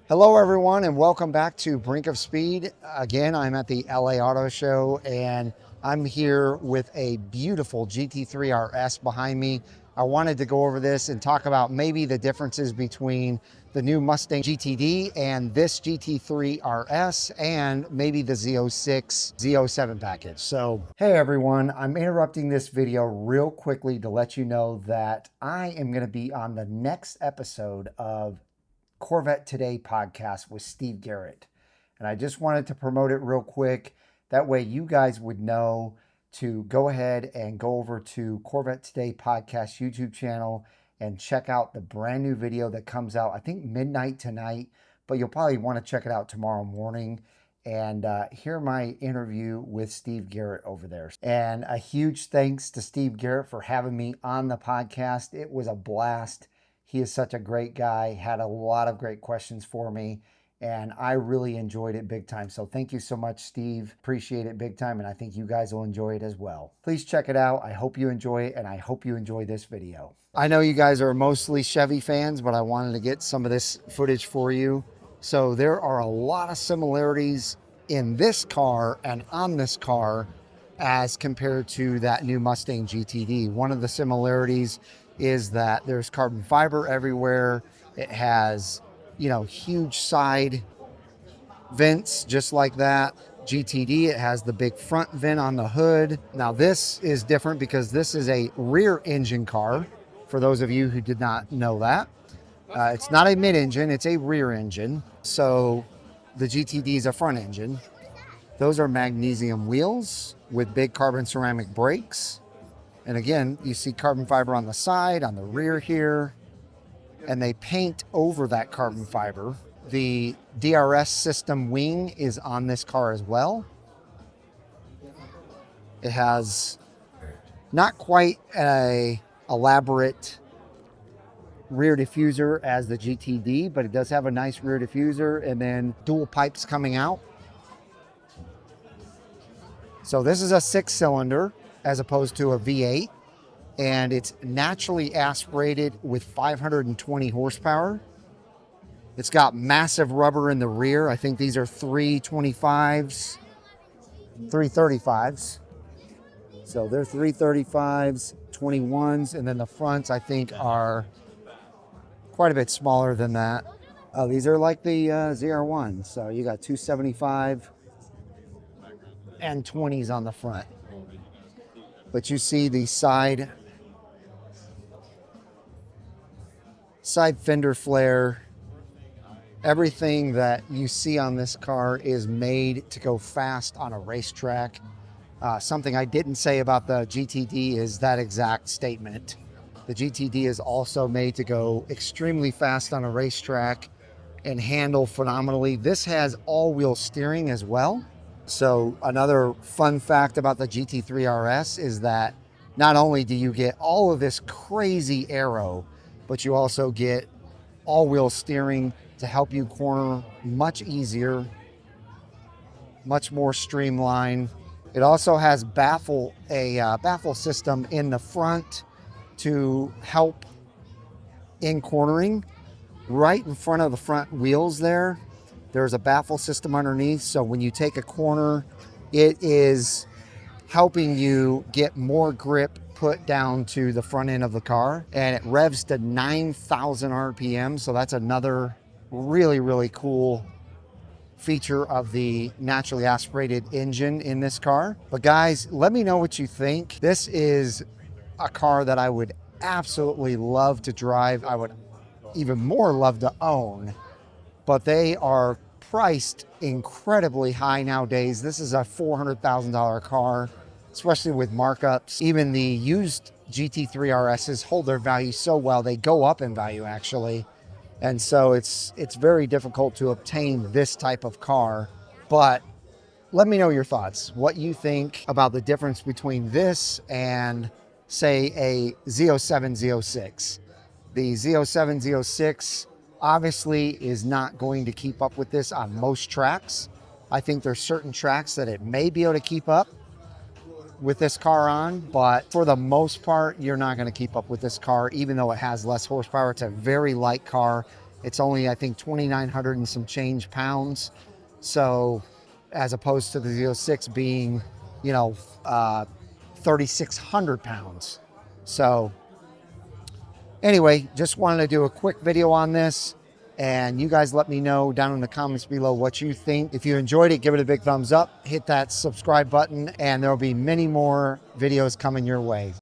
Hello everyone and welcome back to Brink of Speed. Again, I'm at the LA Auto Show and I'm here with a beautiful GT3RS behind me. I wanted to go over this and talk about maybe the differences between the new Mustang GTD and this GT3RS and maybe the Z06, Z07 package. So, hey everyone, I'm interrupting this video real quickly to let you know that I am going to be on the next episode of Corvette Today podcast with Steve Garrett. And I just wanted to promote it real quick. That way you guys would know to go ahead and go over to Corvette Today podcast YouTube channel and check out the brand new video that comes out, I think midnight tonight, but you'll probably want to check it out tomorrow morning and hear my interview with Steve Garrett over there. And a huge thanks to Steve Garrett for having me on the podcast. It was a blast. He is such a great guy, had a lot of great questions for me, and I really enjoyed it big time. So thank you so much, Steve. Appreciate it big time, and I think you guys will enjoy it as well. Please check it out. I hope you enjoy it, and I hope you enjoy this video. I know you guys are mostly Chevy fans, but I wanted to get some of this footage for you. So there are a lot of similarities in this car and on this car as compared to that new Mustang GTD. One of the similarities is that there's carbon fiber everywhere. It has, huge side vents just like that. GTD, it has the big front vent on the hood. Now this is different because this is a rear engine car, for those of you who did not know that. It's not a mid-engine, it's a rear engine. So the GTD is a front engine. Those are magnesium wheels with big carbon ceramic brakes. And again, you see carbon fiber on the side, on the rear here, and they paint over that carbon fiber. The DRS system wing is on this car as well. It has not quite an elaborate rear diffuser as the GTD, but it does have a nice rear diffuser and then dual pipes coming out. So this is a 6-cylinder as opposed to a V8, and it's naturally aspirated with 520 horsepower. It's got massive rubber in the rear. I think these are 325s, 335s. So they're 335s, 21s, and then the fronts I think are quite a bit smaller than that. Oh, these are like the ZR1. So you got 275 and 20s on the front. But you see the side fender flare. Everything that you see on this car is made to go fast on a racetrack. Something I didn't say about the GTD is that exact statement. The GTD is also made to go extremely fast on a racetrack and handle phenomenally. This has all-wheel steering as well. So another fun fact about the GT3RS is that not only do you get all of this crazy aero, but you also get all-wheel steering to help you corner much easier, much more streamlined. It also has a baffle system in the front to help in cornering. Right in front of the front wheels there's a baffle system underneath, so when you take a corner, it is helping you get more grip put down to the front end of the car, and it revs to 9,000 RPM, so that's another really, really cool feature of the naturally aspirated engine in this car. But guys, let me know what you think. This is a car that I would absolutely love to drive. I would even more love to own. But they are priced incredibly high nowadays. This is a $400,000 car, especially with markups. Even the used GT3RSs hold their value so well. They go up in value, actually. And so it's very difficult to obtain this type of car. But let me know your thoughts. What you think about the difference between this and, say, a Z07, Z06. The Z07, Z06 obviously is not going to keep up with this on most tracks. I think there's certain tracks that it may be able to keep up with this car on, but for the most part, you're not going to keep up with this car, even though it has less horsepower. It's a very light car. It's only, I think, 2,900 and some change pounds. So as opposed to the Z06 being, you know, 3,600 pounds. So anyway, just wanted to do a quick video on this, and you guys let me know down in the comments below what you think. If you enjoyed it, give it a big thumbs up, hit that subscribe button, and there will be many more videos coming your way.